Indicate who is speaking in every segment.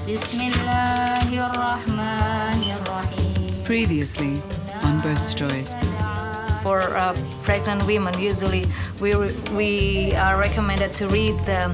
Speaker 1: Bismillahirrahmanirrahim.
Speaker 2: Previously on Birth Stories.
Speaker 1: For pregnant women, usually we are recommended to read the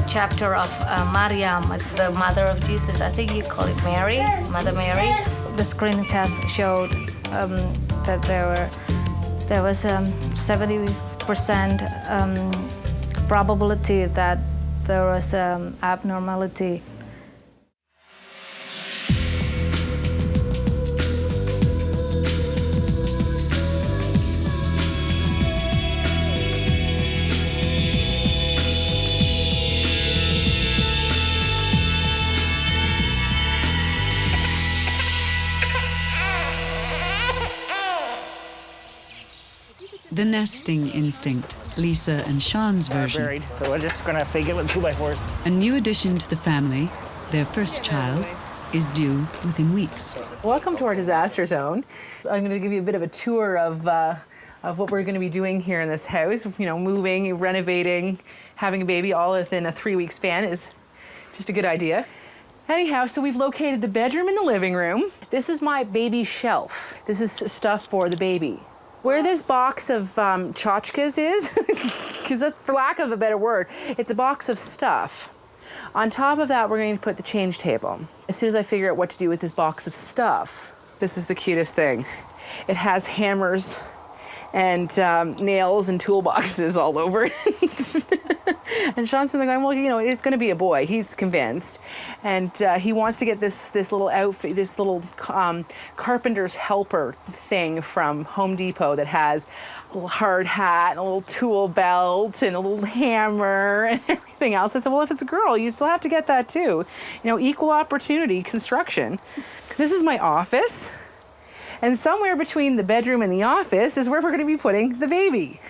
Speaker 1: chapter of Maryam, the mother of Jesus. I think you call it Mary, Mother Mary. The screening test showed that there was 70% probability that there was abnormality.
Speaker 2: The nesting instinct, Lisa and Sean's version.
Speaker 3: Buried, so we're just gonna fake it with 2x4s.
Speaker 2: A new addition to the family, their first child, is due within weeks.
Speaker 4: Welcome to our disaster zone. I'm going to give you a bit of a tour of what we're going to be doing here in this house. You know, moving, renovating, having a baby all within a 3-week span is just a good idea. Anyhow, so we've located the bedroom and the living room. This is my baby shelf. This is stuff for the baby. Where this box of tchotchkes is, because that's for lack of a better word, it's a box of stuff. On top of that, we're going to put the change table. As soon as I figure out what to do with this box of stuff, this is the cutest thing. It has hammers and nails and toolboxes all over it. And Sean's sitting there going, well, you know, it's going to be a boy. He's convinced. And he wants to get this little outfit, this little carpenter's helper thing from Home Depot that has a little hard hat, and a little tool belt, and a little hammer, and everything else. I said, well, if it's a girl, you still have to get that too. You know, equal opportunity construction. This is my office. And somewhere between the bedroom and the office is where we're going to be putting the baby.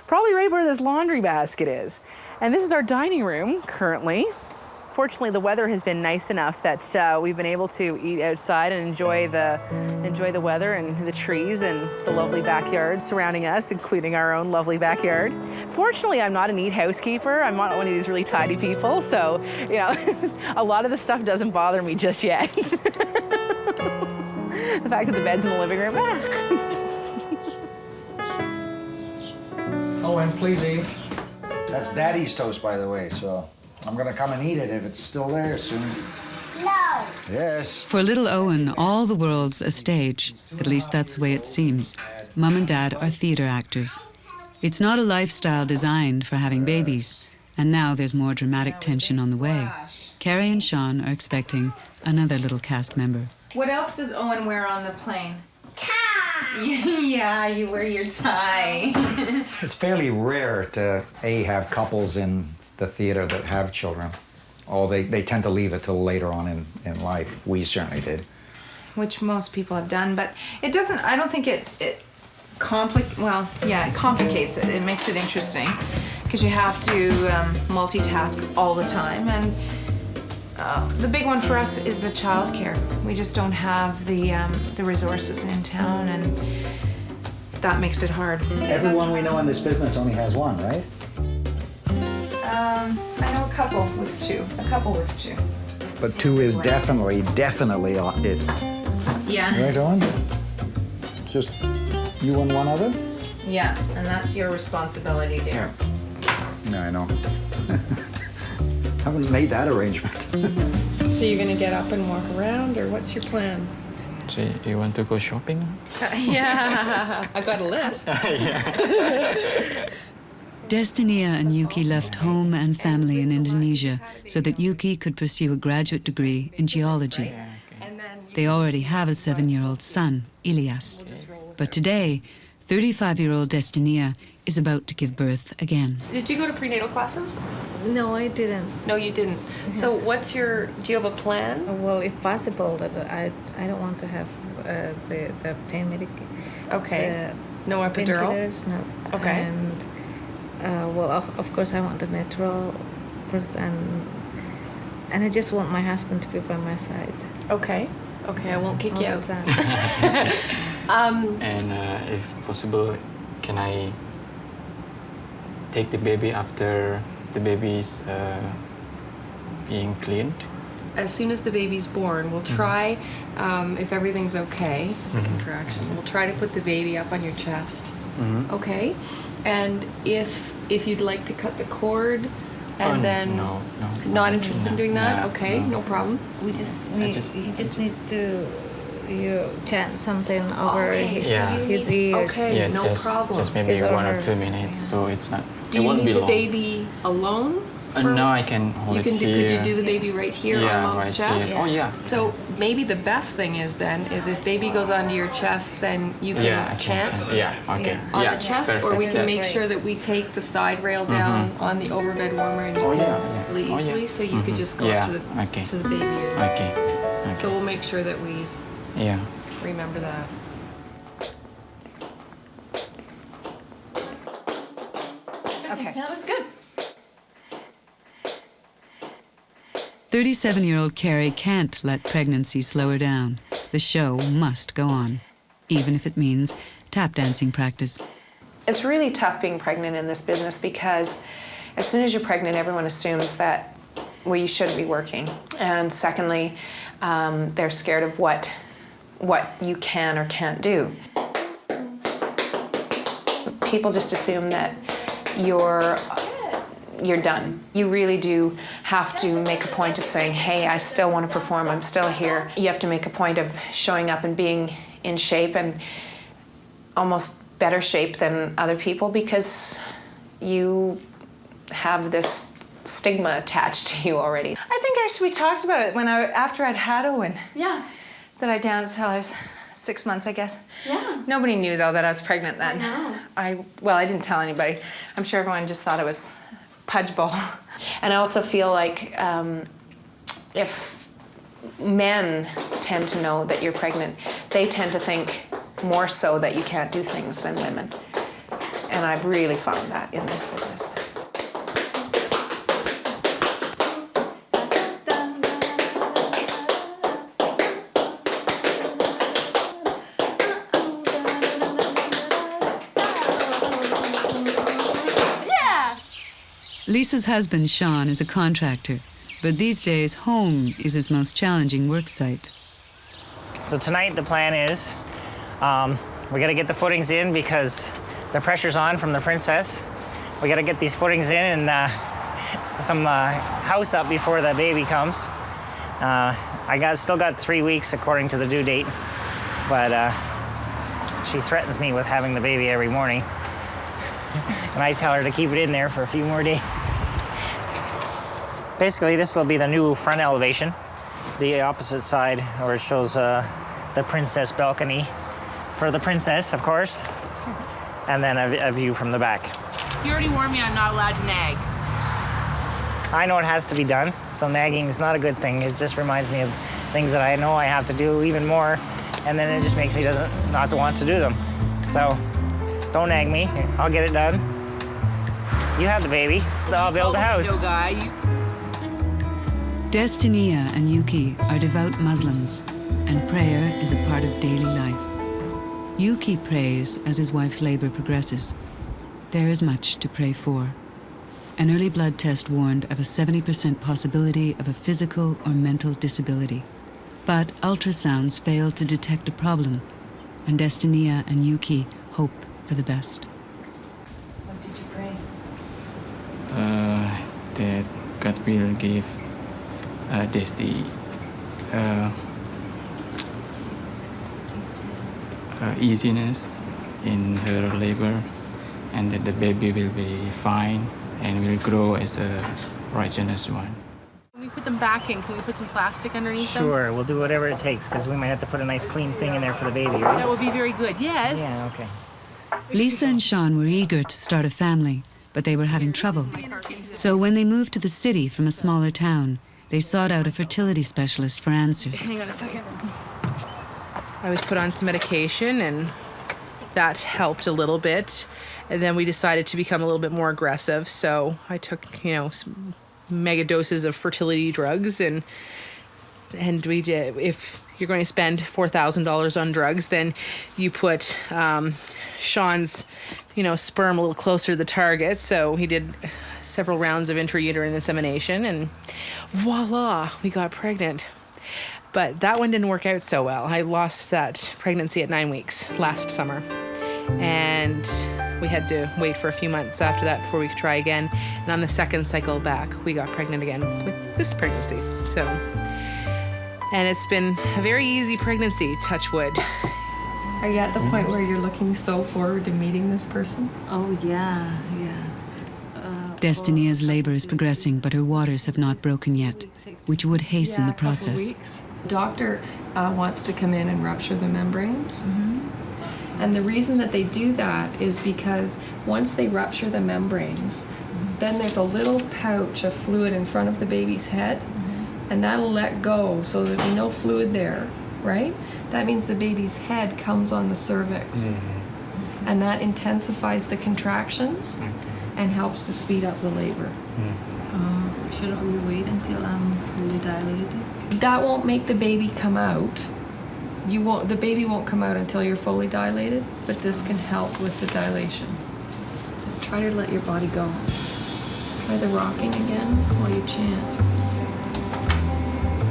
Speaker 4: Probably right where this laundry basket is. And this is our dining room currently. Fortunately, the weather has been nice enough that we've been able to eat outside and enjoy the weather and the trees and the lovely backyard surrounding us, including our own lovely backyard. Fortunately, I'm not a neat housekeeper. I'm not one of these really tidy people, so you know, a lot of the stuff doesn't bother me just yet. The fact that the bed's in the living room.
Speaker 5: Oh, and please eat. That's Daddy's toast, by the way, so I'm gonna come and eat it if it's still there soon.
Speaker 6: No.
Speaker 5: Yes.
Speaker 2: For little Owen, all the world's a stage. At least that's the way it seems. Mum and Dad are theatre actors. It's not a lifestyle designed for having babies. And now there's more dramatic tension on the way. Carrie and Sean are expecting another little cast member.
Speaker 7: What else does Owen wear on the plane?
Speaker 6: Tie.
Speaker 7: Yeah, you wear your tie.
Speaker 5: It's fairly rare to, have couples in the theater that have children. Oh, they tend to leave it till later on in life. We certainly did.
Speaker 7: Which most people have done, but it doesn't, I don't think it complicates it. It makes it interesting because you have to multitask all the time. And the big one for us is the childcare. We just don't have the resources in town, and that makes it hard.
Speaker 5: Everyone we know in this business only has one, right?
Speaker 7: I know a couple with two.
Speaker 5: But 2 is definitely it.
Speaker 7: Yeah.
Speaker 5: Right on? Just you and one other?
Speaker 7: Yeah, and that's your responsibility, dear.
Speaker 5: No, I know. Haven't made that arrangement.
Speaker 8: So you're gonna get up and walk around, or what's your plan?
Speaker 9: So you want to go shopping?
Speaker 8: Yeah, I've got a list.
Speaker 2: Destinia and Yuki left home and family in Indonesia so that Yuki could pursue a graduate degree in geology. They already have a 7-year-old son, Ilyas. But today, 35-year-old Destinia is about to give birth again.
Speaker 8: Did you go to prenatal classes?
Speaker 1: No, I didn't.
Speaker 8: No, you didn't. So do you have a plan?
Speaker 1: Well, if possible, that I don't want to have the pain medication.
Speaker 8: Okay. No epidural?
Speaker 1: Painkillers, no.
Speaker 8: Okay.
Speaker 1: And well, of course, I want the natural birth, and I just want my husband to be by my side.
Speaker 8: Okay. Okay, I won't kick you out.
Speaker 9: And if possible, can I take the baby after the baby is being cleaned?
Speaker 8: as soon as the baby's born, we'll try, if everything's okay, it's a contraction, we'll try to put the baby up on your chest. Okay? And if you'd like to cut the cord, and then
Speaker 9: no.
Speaker 8: not interested in doing that,
Speaker 9: No,
Speaker 8: okay,
Speaker 9: no.
Speaker 8: no problem.
Speaker 1: We just need, he just needs to chant something over his,
Speaker 9: Yeah.
Speaker 1: his ears.
Speaker 8: Okay,
Speaker 9: Yeah,
Speaker 8: no problem.
Speaker 9: just maybe
Speaker 1: It's
Speaker 9: 1
Speaker 1: over.
Speaker 9: or 2 minutes, so it's not.
Speaker 8: Do
Speaker 9: it
Speaker 8: you
Speaker 9: won't
Speaker 8: need
Speaker 9: be
Speaker 8: the
Speaker 9: long.
Speaker 8: baby alone?
Speaker 9: No, I can hold
Speaker 8: You
Speaker 9: it
Speaker 8: can do,
Speaker 9: here.
Speaker 8: could you do the baby right here
Speaker 9: Yeah,
Speaker 8: on Mom's
Speaker 9: right
Speaker 8: chest?
Speaker 9: here. Oh, yeah.
Speaker 8: So maybe the best thing is then is if baby goes onto your chest, then you can
Speaker 9: Yeah, I can
Speaker 8: chant
Speaker 9: Yeah, okay.
Speaker 1: Yeah.
Speaker 8: on
Speaker 9: Yeah,
Speaker 8: the chest, or
Speaker 9: perfect.
Speaker 8: we can
Speaker 9: Yeah.
Speaker 8: make sure that we take the side rail down on the overbed warmer and you
Speaker 9: Oh,
Speaker 8: can
Speaker 9: yeah, yeah.
Speaker 8: really
Speaker 9: Oh, yeah.
Speaker 8: easily, so you could just go
Speaker 9: Yeah,
Speaker 8: up to the
Speaker 9: okay.
Speaker 8: to the baby.
Speaker 9: Okay.
Speaker 8: So we'll make sure that we
Speaker 9: Yeah.
Speaker 8: remember that. Okay. That was good.
Speaker 2: 37-year-old Carrie can't let pregnancy slow her down. The show must go on, even if it means tap dancing practice.
Speaker 7: It's really tough being pregnant in this business because as soon as you're pregnant, everyone assumes that, well, you shouldn't be working. And secondly, they're scared of what you can or can't do. People just assume that you're done. You really do have to make a point of saying, hey, I still want to perform, I'm still here. You have to make a point of showing up and being in shape and almost better shape than other people because you have this stigma attached to you already. I think actually we talked about it after I'd had Owen.
Speaker 8: Yeah.
Speaker 7: That I danced till I was 6 months, I guess.
Speaker 8: Yeah.
Speaker 7: Nobody knew though that I was pregnant then.
Speaker 8: I know.
Speaker 7: Well, I didn't tell anybody. I'm sure everyone just thought it was pudge bowl. And I also feel like if men tend to know that you're pregnant, they tend to think more so that you can't do things than women. And I've really found that in this business.
Speaker 2: Lisa's husband, Sean, is a contractor, but these days home is his most challenging work site.
Speaker 3: So tonight the plan is we got to get the footings in because the pressure's on from the Princess. We got to get these footings in and some house up before the baby comes. I still got 3 weeks according to the due date, but she threatens me with having the baby every morning. And I tell her to keep it in there for a few more days. Basically, this will be the new front elevation. The opposite side, where it shows the Princess balcony for the Princess, of course, and then a view from the back.
Speaker 4: You already warned me I'm not allowed to nag.
Speaker 3: I know it has to be done, so nagging is not a good thing. It just reminds me of things that I know I have to do even more, and then it just makes me not to want to do them. So don't nag me. I'll get it done. You have the baby. I'll build the house.
Speaker 2: Destinia and Yuki are devout Muslims, and prayer is a part of daily life. Yuki prays as his wife's labor progresses. There is much to pray for. An early blood test warned of a 70% possibility of a physical or mental disability. But ultrasounds failed to detect a problem, and Destinia and Yuki hope for the best.
Speaker 7: What did you pray?
Speaker 9: That God will give Desti easiness in her labor, and that the baby will be fine and will grow as a righteous one.
Speaker 4: When we put them back in, can we put some plastic underneath them?
Speaker 3: Sure, we'll do whatever it takes because we might have to put a nice clean thing in there for the baby, right?
Speaker 4: That would be very good. Yes.
Speaker 3: Yeah, okay.
Speaker 2: Lisa and Sean were eager to start a family, but they were having trouble. So when they moved to the city from a smaller town, they sought out a fertility specialist for answers.
Speaker 4: Hang on a second. I was put on some medication and that helped a little bit. And then we decided to become a little bit more aggressive. So I took, some mega doses of fertility drugs and And we did, if you're going to spend $4,000 on drugs, then you put Sean's, sperm a little closer to the target. So he did several rounds of intrauterine insemination, and voila, we got pregnant. But that one didn't work out so well. I lost that pregnancy at 9 weeks last summer. And we had to wait for a few months after that before we could try again. And on the second cycle back, we got pregnant again with this pregnancy. And it's been a very easy pregnancy, touch wood.
Speaker 8: Are you at the point where you're looking so forward to meeting this person?
Speaker 1: Oh, yeah.
Speaker 2: Destinia's labor is progressing, but her waters have not broken yet, which would hasten the
Speaker 8: a couple
Speaker 2: process.
Speaker 8: weeks. Doctor wants to come in and rupture the membranes. And the reason that they do that is because once they rupture the membranes, then there's a little pouch of fluid in front of the baby's head, and that'll let go so there'll be no fluid there, right? That means the baby's head comes on the cervix. And that intensifies the contractions and helps to speed up the labor.
Speaker 1: Shouldn't we wait until I'm fully dilated?
Speaker 8: That won't make the baby come out. The baby won't come out until you're fully dilated, but this can help with the dilation. So try to let your body go. Try the rocking again while you chant.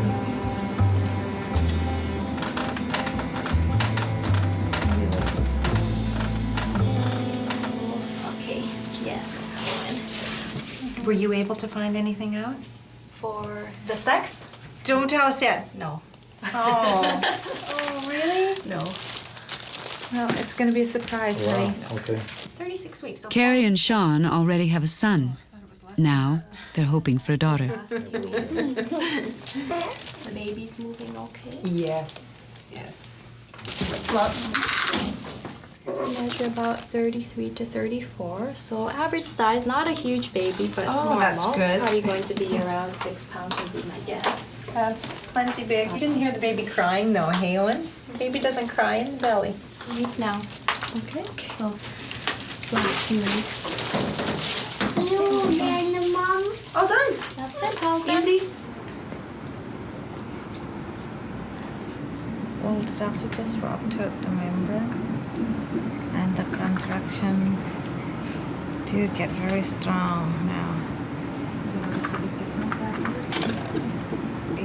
Speaker 8: That's it. Maybe a little bit slower.
Speaker 1: Okay, yes.
Speaker 7: Were you able to find anything out?
Speaker 1: For the sex?
Speaker 7: Don't tell us yet.
Speaker 1: No.
Speaker 7: Oh. Oh, really?
Speaker 1: No.
Speaker 7: Well, it's going to be a surprise, honey.
Speaker 5: Okay.
Speaker 1: It's 36 weeks. So
Speaker 2: Carrie and Sean already have a son. Now they're hoping for a daughter.
Speaker 1: The baby's moving okay.
Speaker 7: Yes. Yes.
Speaker 1: Gloves. Measure about 33 to 34. So average size, not a huge baby, but normal.
Speaker 10: that's good.
Speaker 1: Probably going to be around 6 pounds would be my guess.
Speaker 10: That's plenty big. You didn't hear the baby crying though, Halen. The baby doesn't cry in the belly.
Speaker 1: Week now. Okay. So last few weeks.
Speaker 6: You and the mom.
Speaker 10: All done.
Speaker 1: That's it. All done.
Speaker 10: Easy.
Speaker 11: Well, the doctor just ruptured the membrane, and the contraction do get very strong now.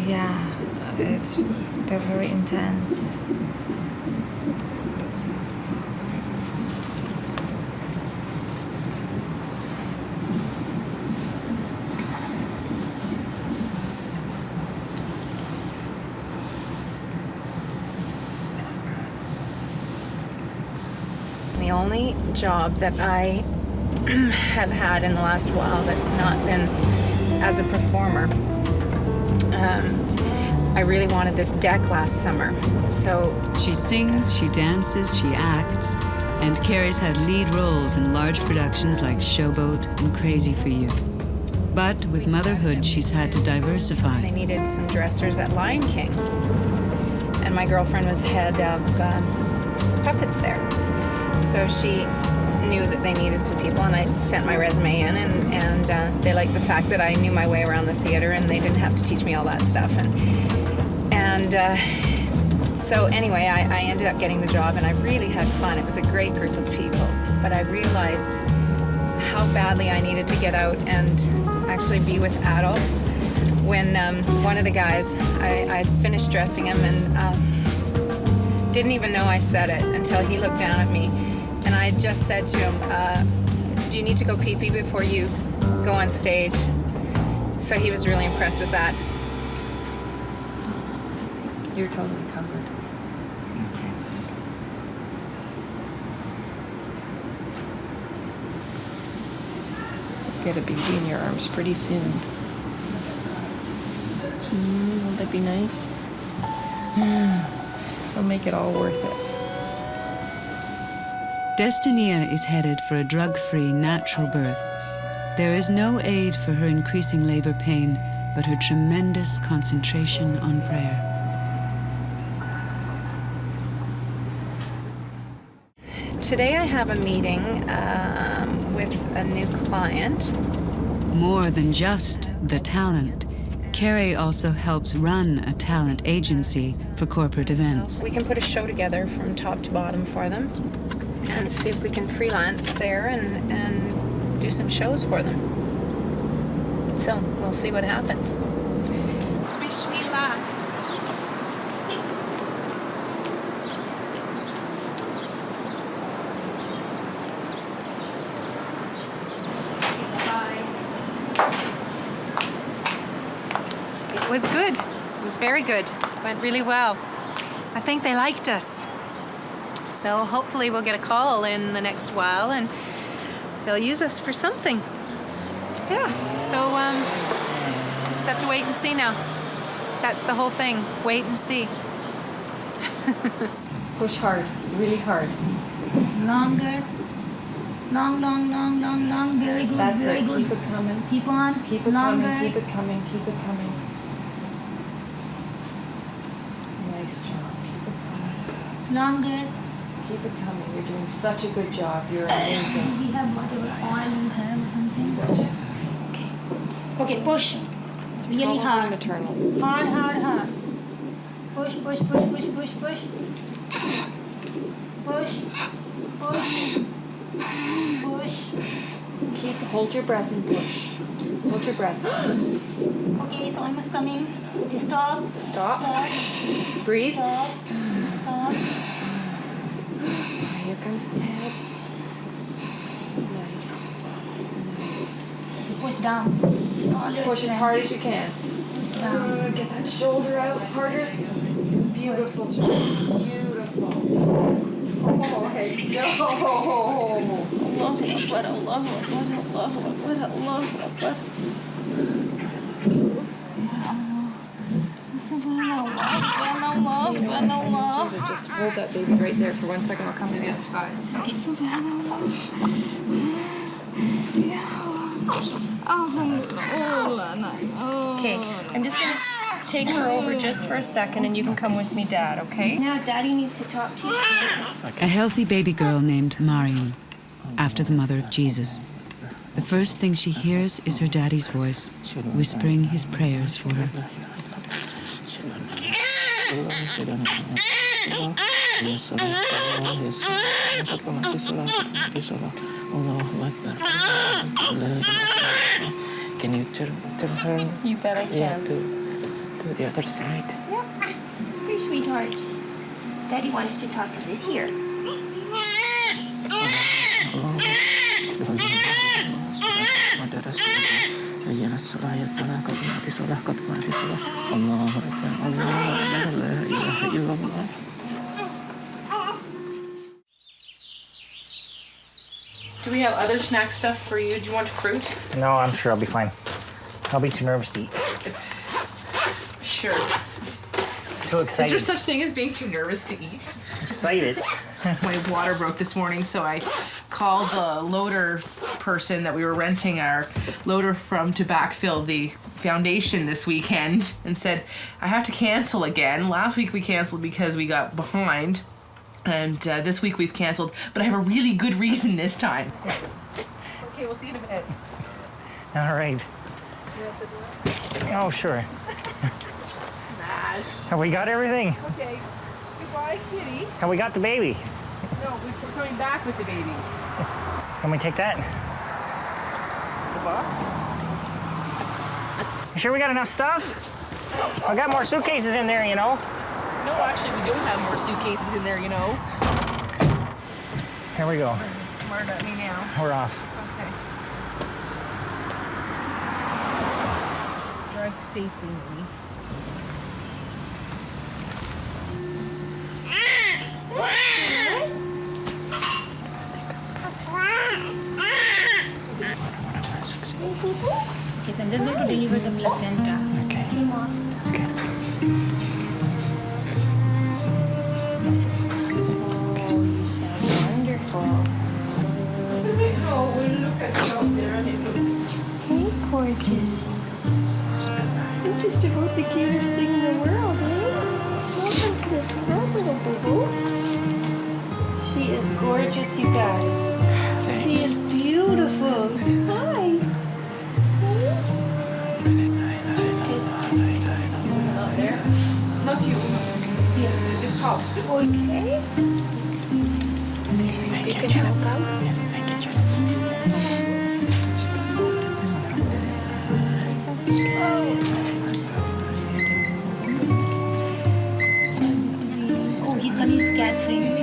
Speaker 11: Yeah, they're very intense.
Speaker 10: The only job that I have had in the last while that's not been as a performer. I really wanted this deck last summer, so
Speaker 2: She sings, she dances, she acts, and Carrie's had lead roles in large productions like Showboat and Crazy for You. But with motherhood, she's had to diversify.
Speaker 10: they needed some dressers at Lion King. And my girlfriend was head of puppets there. So she knew that they needed some people, and I sent my resume in, and they liked the fact that I knew my way around the theater, and they didn't have to teach me all that stuff. So anyway, I ended up getting the job, and I really had fun. It was a great group of people, but I realized how badly I needed to get out and actually be with adults when one of the guys, I finished dressing him and didn't even know I said it until he looked down at me. And I just said to him, do you need to go pee-pee before you go on stage? So he was really impressed with that.
Speaker 8: You're totally covered. Get a baby in your arms pretty soon. Will that be nice? It'll make it all worth it.
Speaker 2: Destinia is headed for a drug-free natural birth. There is no aid for her increasing labor pain, but her tremendous concentration on prayer.
Speaker 10: Today I have a meeting with a new client.
Speaker 2: More than just the talent, Carrie also helps run a talent agency for corporate events.
Speaker 10: We can put a show together from top to bottom for them and see if we can freelance there and do some shows for them. So we'll see what happens. Wish me luck. It was good. It was very good. Went really well. I think they liked us. So hopefully we'll get a call in the next while and they'll use us for something. Yeah, so just have to wait and see now. That's the whole thing, wait and see.
Speaker 8: Push hard, really hard.
Speaker 6: Longer. Long, long, long, long, long. Very good,
Speaker 8: That's
Speaker 6: very
Speaker 8: it.
Speaker 6: good.
Speaker 8: Keep it coming.
Speaker 6: Keep on.
Speaker 8: Keep it
Speaker 6: Longer.
Speaker 8: coming. Keep it coming. Keep it coming. Nice job. Keep it coming.
Speaker 6: Longer.
Speaker 8: Keep it coming. You're doing such a good job. You're amazing.
Speaker 6: We have whatever oil you have or something. Okay. Okay, push. It's really
Speaker 8: Probably
Speaker 6: hard.
Speaker 8: maternal.
Speaker 6: Hard, hard, hard. Push, push, push, push, push, push. Push. Push. Push.
Speaker 8: Hold your breath and push. Hold your breath.
Speaker 6: Okay, it's almost coming. Stop.
Speaker 8: Stop.
Speaker 6: Stop.
Speaker 8: Breathe.
Speaker 6: Stop. Stop.
Speaker 8: Here comes its head. Nice. Nice.
Speaker 6: Push down.
Speaker 8: Push as hard as you can.
Speaker 6: Push down.
Speaker 8: Get that shoulder out harder. Beautiful job. Beautiful. Oh, hey, go.
Speaker 11: Allahu Akbar, Allahu Akbar, Allahu Akbar, Allahu Akbar.
Speaker 8: Just hold that baby right there for 1 second. I'll come to the other side.
Speaker 10: Okay, I'm just gonna take her over just for a second and you can come with me, Dad, okay?
Speaker 6: Now Daddy needs to talk to you.
Speaker 2: A healthy baby girl named Mariam, after the mother of Jesus. The first thing she hears is her daddy's voice, whispering his prayers for her.
Speaker 9: Can you turn her?
Speaker 10: You bet I can.
Speaker 9: Yeah, to the other side.
Speaker 6: Yeah. Here, sweetheart. Daddy wants to talk to this here.
Speaker 4: Do we have other snack stuff for you? Do you want fruit?
Speaker 3: No, I'm sure I'll be fine. I'll be too nervous to eat.
Speaker 4: It's sure.
Speaker 3: Too
Speaker 4: Is
Speaker 3: excited.
Speaker 4: there such thing as being too nervous to eat?
Speaker 3: Excited.
Speaker 4: My water broke this morning, so I called the loader person that we were renting our loader from to backfill the foundation this weekend and said, I have to cancel again. Last week we canceled because we got behind, and this week we've canceled, but I have a really good reason this time. Okay, we'll see you in a bit.
Speaker 3: All right. Oh, sure. Have we got everything?
Speaker 4: Okay, goodbye, kitty.
Speaker 3: Have we got the baby?
Speaker 4: No, we're coming back with the baby.
Speaker 3: Can we take that?
Speaker 4: The box?
Speaker 3: You sure we got enough stuff? I got more suitcases in there, you know.
Speaker 4: No, actually, we don't have more suitcases in there, you know.
Speaker 3: Here we go.
Speaker 4: You're smart at me now.
Speaker 3: We're off.
Speaker 4: Okay. Drive safely, Mommy.
Speaker 6: Okay, so I'm just going to deliver the placenta.
Speaker 3: Okay.
Speaker 6: Okay, Mom.
Speaker 3: Okay.
Speaker 6: Hey, gorgeous. I'm just about the cutest thing in the world, eh? Welcome to this world, little boo-boo. She is gorgeous, you guys. She is beautiful. Hi.
Speaker 8: Not you. Yeah, the top.
Speaker 6: Okay. You can help out. Oh, he's coming to Catherine.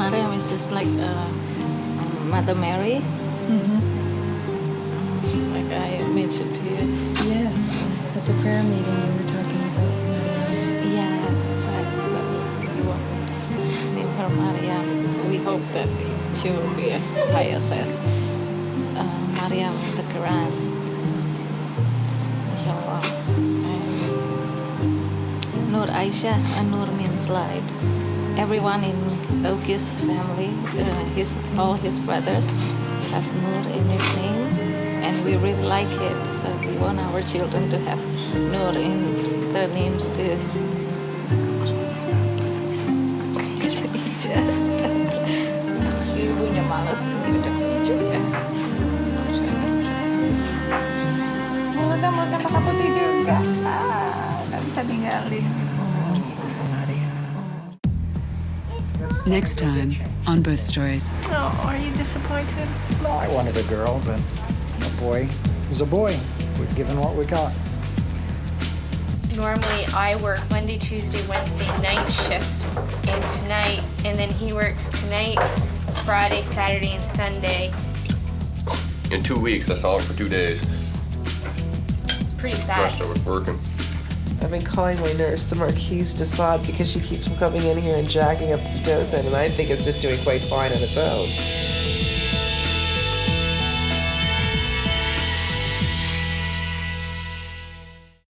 Speaker 1: Mariam is just like Mother Mary. Like I mentioned to you.
Speaker 7: Yes, at the prayer meeting we were talking about Maria.
Speaker 1: Yeah, that's right. So we will name her Mariam. We hope that she will be as pious as Mariam in the Quran. Inshallah. And Nur Aisha, and Nur means light. Everyone in Oki's family, all his brothers have Nur in his name, and we really like it. So we want our children to have Nur in their names too. Ibunya malas minum hijau ya.
Speaker 10: Mulutnya pakai putih juga. Nggak bisa tinggalin.
Speaker 2: Next time on Birth Stories.
Speaker 8: Oh, are you disappointed?
Speaker 5: No, I wanted a girl, but a boy was a boy. We've given what we got.
Speaker 6: Normally I work Monday, Tuesday, Wednesday night shift, and tonight, and then he works tonight, Friday, Saturday, and Sunday.
Speaker 12: In 2 weeks, that's all for 2 days.
Speaker 6: It's pretty
Speaker 12: The
Speaker 6: sad.
Speaker 12: rest of it working.
Speaker 13: I've been calling my nurse the Marquise de Sade because she keeps coming in here and jacking up the Pitocin, and I think it's just doing quite fine on its own.